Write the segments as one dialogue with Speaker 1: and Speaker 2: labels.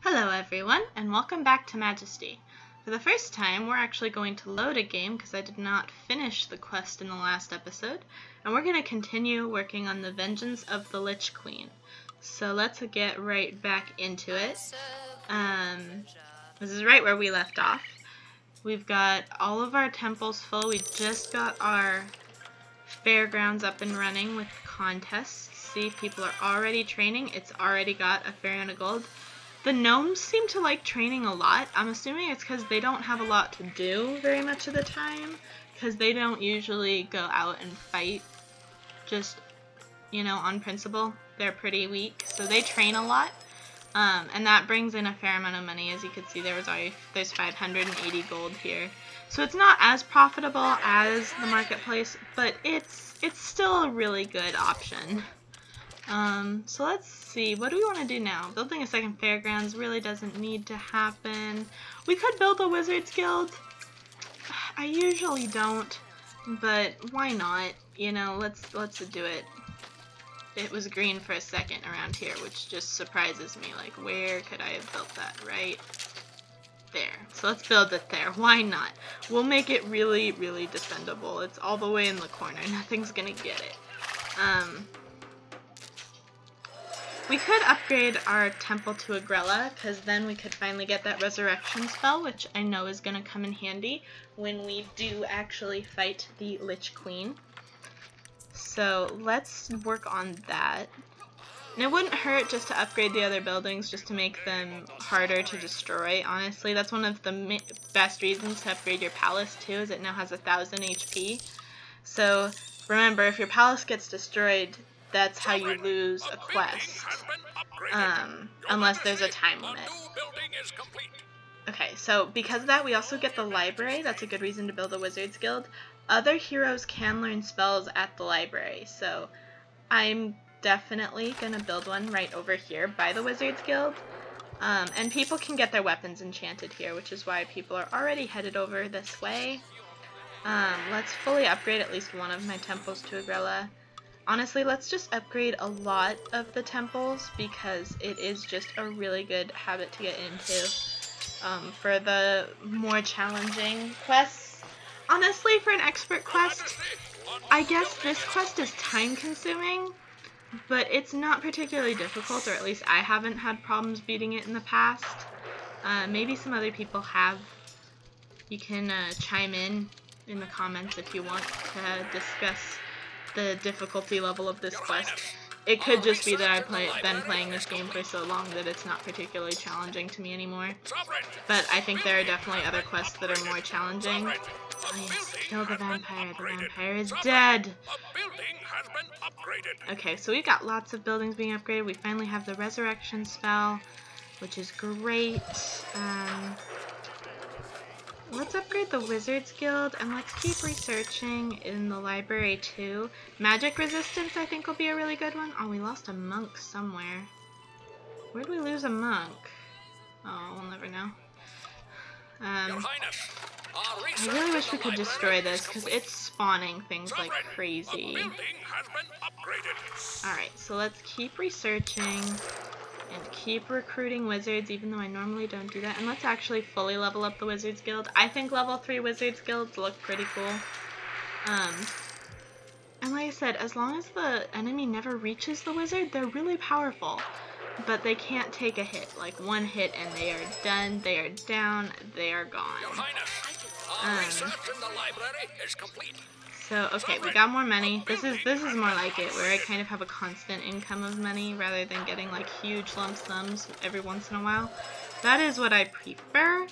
Speaker 1: Hello everyone, and welcome back to Majesty. For the first time, we're actually going to load a game because I did not finish the quest in the last episode, and we're going to continue working on the vengeance of the Liche Queen. So let's get right back into it. This is right where we left off. We've got all of our temples full. We just got our fairgrounds up and running with contests. See, people are already training. It's already got a fair amount of gold. The gnomes seem to like training a lot. I'm assuming it's because they don't have a lot to do very much of the time, because they don't usually go out and fight just, you know, on principle. They're pretty weak, so they train a lot, and that brings in a fair amount of money. As you can see, there's 580 gold here, so it's not as profitable as the marketplace, but it's still a really good option. So let's see, what do we want to do now? Building a second fairgrounds really doesn't need to happen. We could build a wizard's guild. I usually don't, but why not? You know, let's do it. It was green for a second around here, which just surprises me. Like, where could I have built that? Right there. So let's build it there. Why not? We'll make it really, really defendable. It's all the way in the corner. Nothing's gonna get it. We could upgrade our temple to a Grella, because then we could finally get that resurrection spell, which I know is going to come in handy when we do actually fight the Liche Queen. So let's work on that. And it wouldn't hurt just to upgrade the other buildings just to make them harder to destroy, honestly. That's one of the best reasons to upgrade your palace too, is it now has 1000 HP. So remember, if your palace gets destroyed, that's how you lose a quest, unless there's a time limit. Okay, so because of that, we also get the library. That's a good reason to build a wizard's guild. Other heroes can learn spells at the library, so I'm definitely going to build one right over here by the wizard's guild. And people can get their weapons enchanted here, which is why people are already headed over this way. Let's fully upgrade at least one of my temples to a Grella. Honestly, let's just upgrade a lot of the temples because it is just a really good habit to get into for the more challenging quests. Honestly, for an expert quest, I guess this quest is time consuming, but it's not particularly difficult, or at least I haven't had problems beating it in the past. Maybe some other people have. You can chime in the comments if you want to discuss the difficulty level of this quest. It could just be that I've been playing this game for so long that it's not particularly challenging to me anymore. But I think there are definitely other quests that are more challenging. Oh yes, kill the vampire. The vampire is dead! Okay, so we've got lots of buildings being upgraded. We finally have the resurrection spell, which is great. Let's upgrade the Wizards Guild, and let's keep researching in the library too. Magic resistance I think will be a really good one. Oh, we lost a monk somewhere. Where'd we lose a monk? Oh, we'll never know. I really wish we could destroy this, because it's spawning things like crazy. Alright, so let's keep researching and keep recruiting wizards, even though I normally don't do that. And let's actually fully level up the Wizards Guild. I think level 3 Wizards Guilds look pretty cool. And like I said, as long as the enemy never reaches the wizard, they're really powerful. But they can't take a hit. Like one hit and they are done, they are down, they are gone. So, okay, we got more money. This is more like it, where I kind of have a constant income of money rather than getting like huge lump sums every once in a while. That is what I prefer.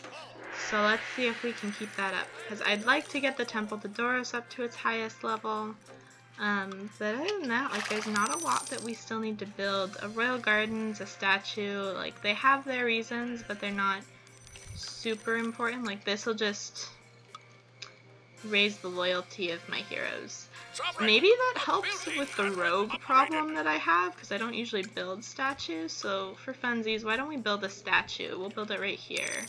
Speaker 1: So let's see if we can keep that up, because I'd like to get the Temple to Doros up to its highest level. But other than that, like, there's not a lot that we still need to build. A royal gardens, a statue, like, they have their reasons, but they're not super important. Like, this will just raise the loyalty of my heroes. Maybe that helps with the rogue problem that I have, because I don't usually build statues. So for funsies, why don't we build a statue? We'll build it right here.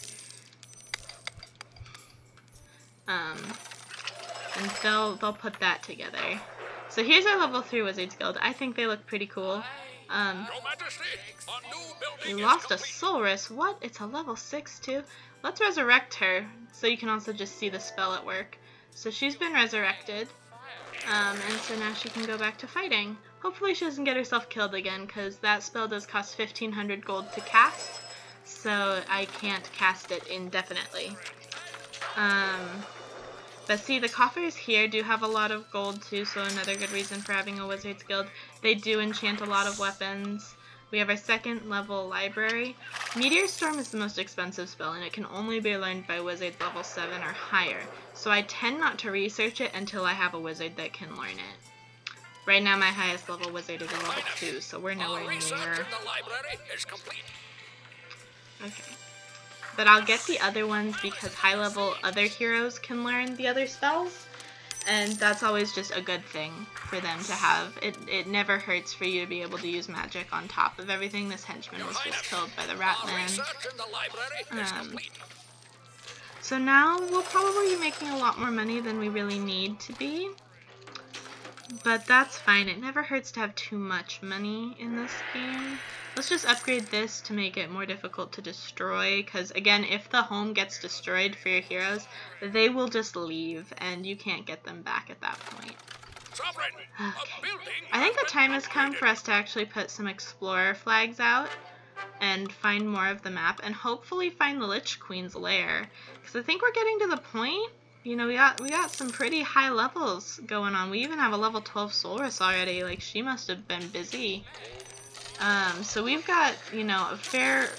Speaker 1: And they'll put that together. So here's our level 3 Wizards Guild. I think they look pretty cool. We lost a Solrus. What? It's a level 6 too? Let's resurrect her so you can also just see the spell at work. So she's been resurrected. And so now she can go back to fighting. Hopefully she doesn't get herself killed again, because that spell does cost 1500 gold to cast, so I can't cast it indefinitely. But see, the coffers here do have a lot of gold too, so another good reason for having a wizard's guild. They do enchant a lot of weapons. We have our 2nd level library. Meteor Storm is the most expensive spell, and it can only be learned by wizards level 7 or higher. So I tend not to research it until I have a wizard that can learn it. Right now my highest level wizard is a level 2, so we're nowhere near. Okay. But I'll get the other ones because high level other heroes can learn the other spells. And that's always just a good thing for them to have. It never hurts for you to be able to use magic on top of everything. This henchman was just killed by the Ratman. So now we'll probably be making a lot more money than we really need to be. But that's fine. It never hurts to have too much money in this game. Let's just upgrade this to make it more difficult to destroy, because again, if the home gets destroyed for your heroes, they will just leave, and you can't get them back at that point. Okay. I think the time has come for us to actually put some explorer flags out and find more of the map, and hopefully find the Lich Queen's lair, because I think we're getting to the point. You know, we got some pretty high levels going on. We even have a level 12 Solrus already. Like, she must have been busy. So we've got, you know, a fair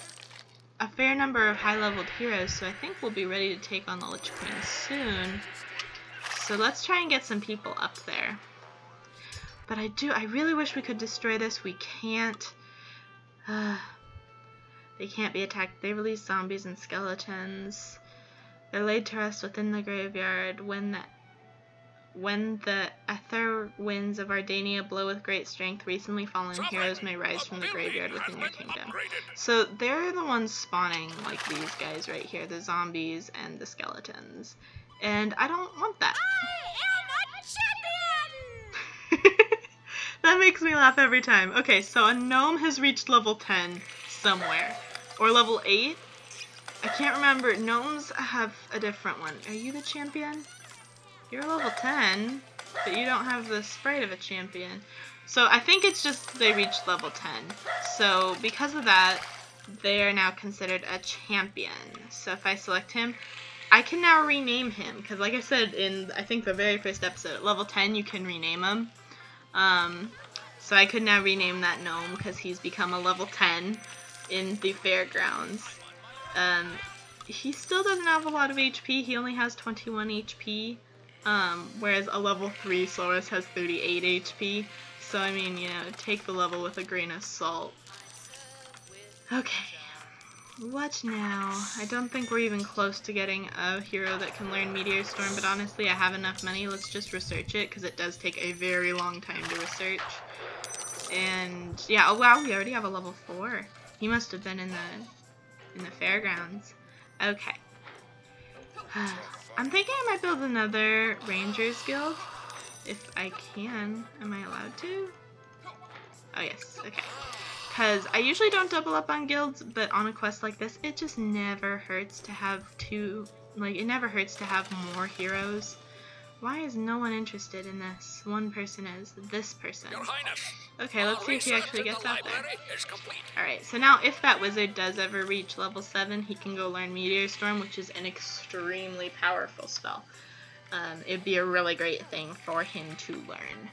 Speaker 1: number of high-leveled heroes, so I think we'll be ready to take on the Lich Queen soon. So let's try and get some people up there. But I really wish we could destroy this. We can't. They can't be attacked. They release zombies and skeletons. They're laid to rest within the graveyard. When the ether winds of Ardania blow with great strength, recently fallen heroes may rise from the graveyard within your kingdom. So they're the ones spawning, like these guys right here, the zombies and the skeletons. And I don't want that. I am a champion! That makes me laugh every time. Okay, so a gnome has reached level 10 somewhere. Or level 8? I can't remember. Gnomes have a different one. Are you the champion? You're level 10, but you don't have the sprite of a champion. So I think it's just they reached level 10. So because of that, they are now considered a champion. So if I select him, I can now rename him. Because like I said in, I think, the very first episode, at level 10 you can rename him. So I could now rename that gnome because he's become a level 10 in the fairgrounds. He still doesn't have a lot of HP. He only has 21 HP. Whereas a level 3 Solrus has 38 HP. So, I mean, you know, take the level with a grain of salt. Okay. What now? I don't think we're even close to getting a hero that can learn Meteor Storm, but honestly, I have enough money. Let's just research it, because it does take a very long time to research. And, yeah, oh wow, we already have a level 4. He must have been in the fairgrounds. Okay. I'm thinking I might build another Rangers Guild, if I can. Am I allowed to? Oh yes, okay. Because I usually don't double up on guilds, but on a quest like this, it just never hurts to have it never hurts to have more heroes. Why is no one interested in this? One person is. This person. Okay, let's see if he actually gets out there. Alright, so now if that wizard does ever reach level 7, he can go learn Meteor Storm, which is an extremely powerful spell. It'd be a really great thing for him to learn.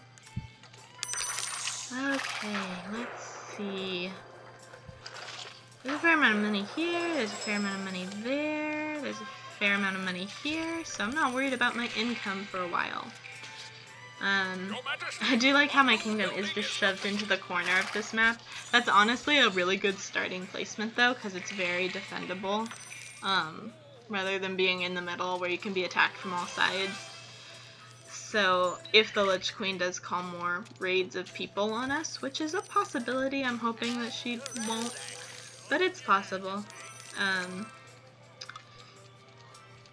Speaker 1: Okay, let's see. There's a fair amount of money here, there's a fair amount of money there, there's a fair amount of money here, so I'm not worried about my income for a while. I do like how my kingdom is just shoved into the corner of this map. That's honestly a really good starting placement though, because it's very defendable, rather than being in the middle where you can be attacked from all sides. So if the Lich Queen does call more raids of people on us, which is a possibility, I'm hoping that she won't, but it's possible.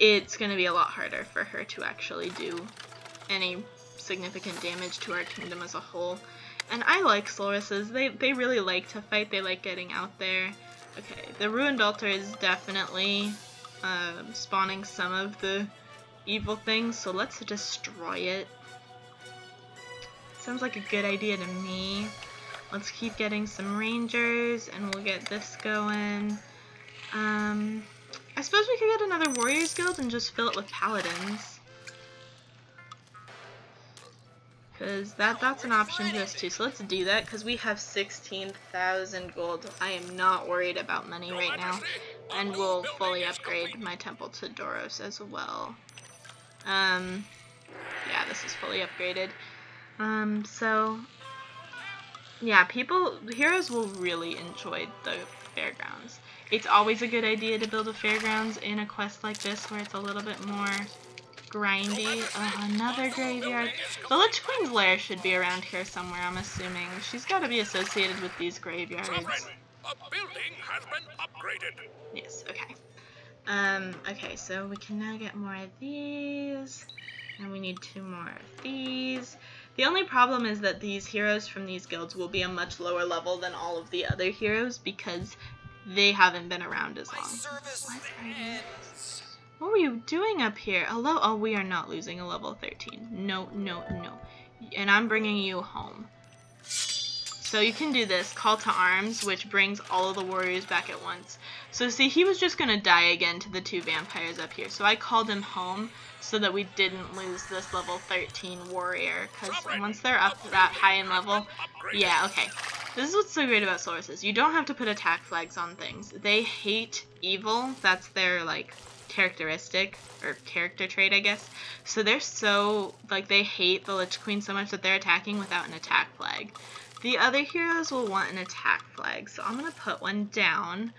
Speaker 1: It's going to be a lot harder for her to actually do any significant damage to our kingdom as a whole. And I like Sloruses. They really like to fight. They like getting out there. Okay, the Ruined Altar is definitely spawning some of the evil things, so let's destroy it. Sounds like a good idea to me. Let's keep getting some Rangers, and we'll get this going. I suppose we could get another Warriors Guild and just fill it with Paladins. Because that's an option to us too. So let's do that, because we have 16,000 gold. I am not worried about money right now. And we'll fully upgrade my temple to Doros as well. Yeah, this is fully upgraded. So yeah, heroes will really enjoy the fairgrounds. It's always a good idea to build a fairgrounds in a quest like this where it's a little bit more grindy. Another graveyard. The Lich Queen's lair should be around here somewhere, I'm assuming. She's got to be associated with these graveyards.
Speaker 2: A building has been upgraded.
Speaker 1: Yes, okay. Okay, so we can now get more of these. And we need 2 more of these. The only problem is that these heroes from these guilds will be a much lower level than all of the other heroes because they haven't been around as long. What were you doing up here? Hello? Oh, we are not losing a level 13. No, no, no. And I'm bringing you home. So you can do this, Call to Arms, which brings all of the warriors back at once. So see, he was just going to die again to the 2 vampires up here. So I called him home so that we didn't lose this level 13 warrior. Because once they're up that high in level, yeah, okay. This is what's so great about Sloruses. You don't have to put attack flags on things. They hate evil. That's their, like, characteristic, or character trait, I guess. So they're so, like, they hate the Lich Queen so much that they're attacking without an attack flag. The other heroes will want an attack flag, so I'm going to put one down,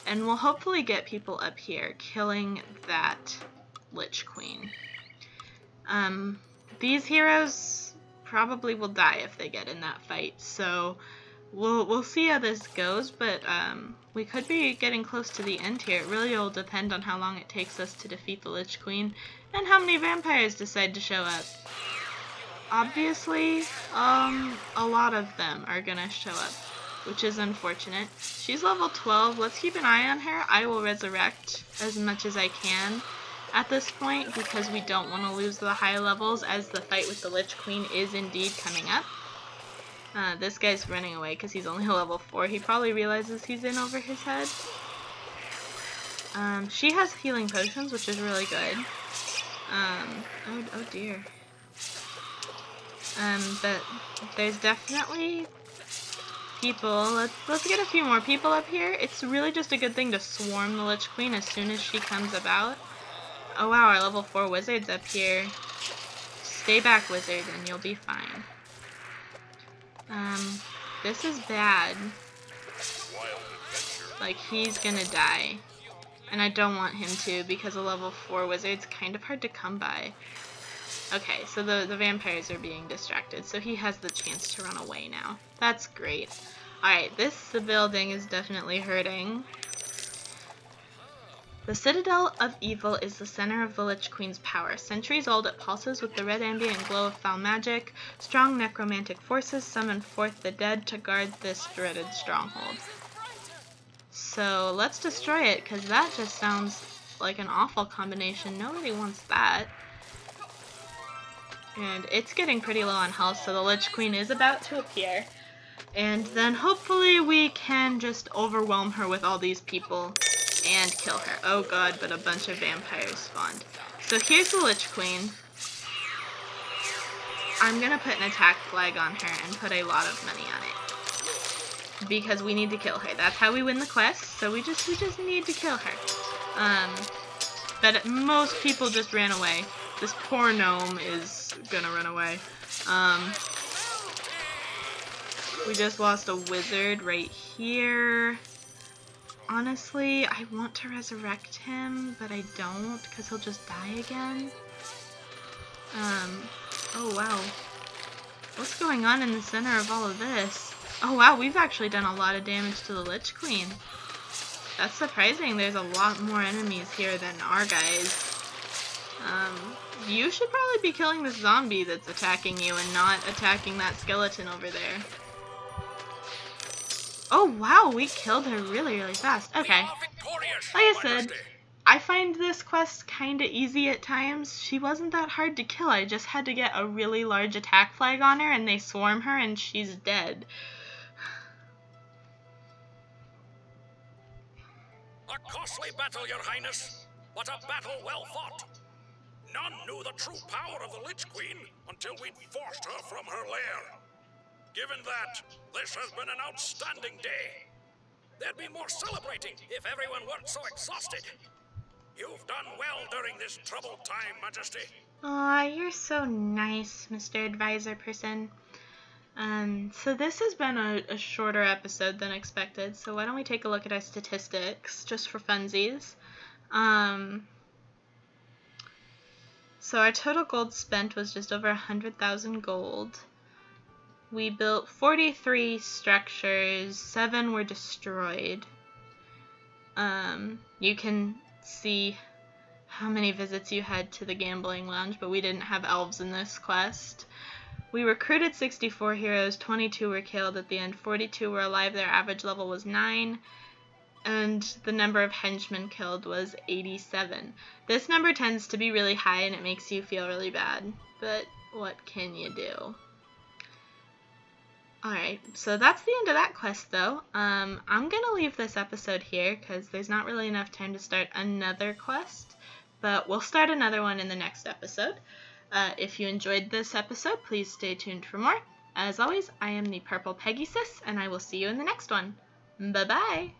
Speaker 1: and we'll hopefully get people up here killing that Lich Queen. These heroes probably will die if they get in that fight, so we'll see how this goes, but we could be getting close to the end here. It really will depend on how long it takes us to defeat the Lich Queen, and how many vampires decide to show up. Obviously, a lot of them are gonna show up, which is unfortunate. She's level 12. Let's keep an eye on her. I will resurrect as much as I can at this point because we don't want to lose the high levels as the fight with the Lich Queen is indeed coming up. This guy's running away because he's only level 4. He probably realizes he's in over his head. She has healing potions, which is really good. Oh dear. But there's definitely people. Let's get a few more people up here. It's really just a good thing to swarm the Lich Queen as soon as she comes about. Oh wow, our level 4 wizard's up here. Stay back, wizard, and you'll be fine. This is bad. Like, he's gonna die. And I don't want him to because a level 4 wizard's kind of hard to come by. Okay, so the vampires are being distracted, so he has the chance to run away now. That's great. Alright, this building is definitely hurting. The Citadel of Evil is the center of the Lich Queen's power. Centuries old, it pulses with the red ambient glow of foul magic. Strong necromantic forces summon forth the dead to guard this dreaded stronghold. So let's destroy it, because that just sounds like an awful combination. Nobody wants that. And it's getting pretty low on health, so the Lich Queen is about to appear. And then hopefully we can just overwhelm her with all these people and kill her. Oh god, but a bunch of vampires spawned. So here's the Lich Queen. I'm gonna put an attack flag on her and put a lot of money on it. Because we need to kill her. That's how we win the quest, so we just need to kill her. But most people just ran away. This poor gnome is gonna run away. We just lost a wizard right here. Honestly, I want to resurrect him, but I don't, because he'll just die again. Oh wow. What's going on in the center of all of this? Oh wow, we've actually done a lot of damage to the Lich Queen. That's surprising, there's a lot more enemies here than our guys. You should probably be killing this zombie that's attacking you and not attacking that skeleton over there. Oh wow, we killed her really, really fast. Okay. Like I said, I find this quest kinda easy at times. She wasn't that hard to kill. I just had to get a really large attack flag on her and they swarm her and she's dead.
Speaker 2: A costly battle, Your Highness, but a battle well fought. None knew the true power of the Lich Queen until we'd forced her from her lair. Given that, this has been an outstanding day. There'd be more celebrating if everyone weren't so exhausted. You've done well during this troubled time, Majesty.
Speaker 1: Aw, you're so nice, Mr. Advisor person. So this has been a shorter episode than expected, so why don't we take a look at our statistics, just for funsies. So our total gold spent was just over 100,000 gold. We built 43 structures, 7 were destroyed. You can see how many visits you had to the gambling lounge, but we didn't have elves in this quest. We recruited 64 heroes, 22 were killed at the end, 42 were alive, their average level was 9, and the number of henchmen killed was 87. This number tends to be really high and it makes you feel really bad, but what can you do? Alright, so that's the end of that quest though. I'm gonna leave this episode here because there's not really enough time to start another quest, but we'll start another one in the next episode. If you enjoyed this episode, please stay tuned for more. As always, I am the Purple Peggysus, and I will see you in the next one. Bye-bye!